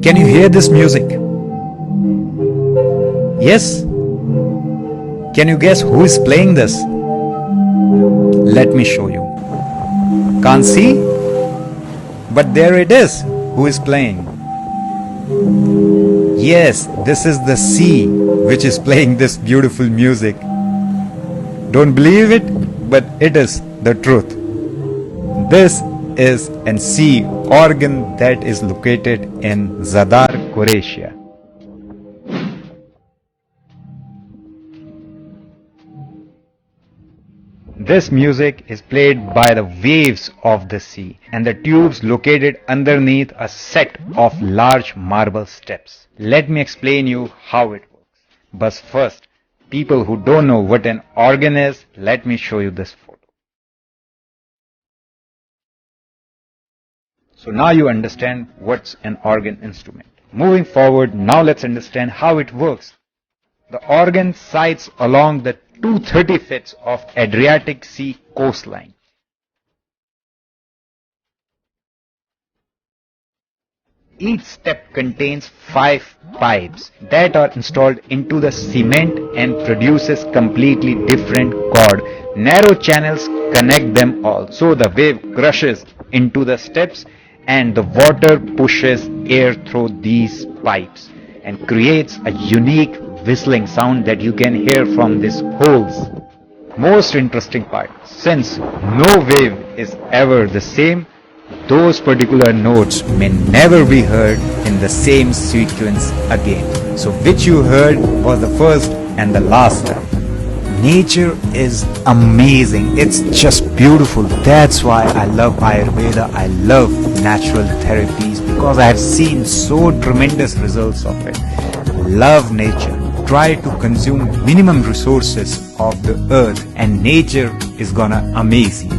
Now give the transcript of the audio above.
Can you hear this music? Yes? Can you guess who is playing this? Let me show you. Can't see? But there it is. Who is playing? Yes, this is the sea which is playing this beautiful music. Don't believe it, but it is the truth. This is an sea organ that is located in Zadar, Croatia. This music is played by the waves of the sea and the tubes located underneath a set of large marble steps. Let me explain you how it works. But first, people who don't know what an organ is, let me show you this photo. So now you understand what's an organ instrument. Moving forward, now let's understand how it works. The organ sites along the 230 feet of Adriatic Sea coastline. Each step contains 5 pipes that are installed into the cement and produces completely different chord. Narrow channels connect them all, so the wave crushes into the steps and the water pushes air through these pipes and creates a unique whistling sound that you can hear from these holes. Most interesting part, since no wave is ever the same, those particular notes may never be heard in the same sequence again. So which you heard was the first and the last time. Nature is amazing. It's just beautiful. That's why I love Ayurveda. I love natural therapies because I have seen so tremendous results of it. Love nature. Try to consume minimum resources of the earth and nature is gonna amaze you.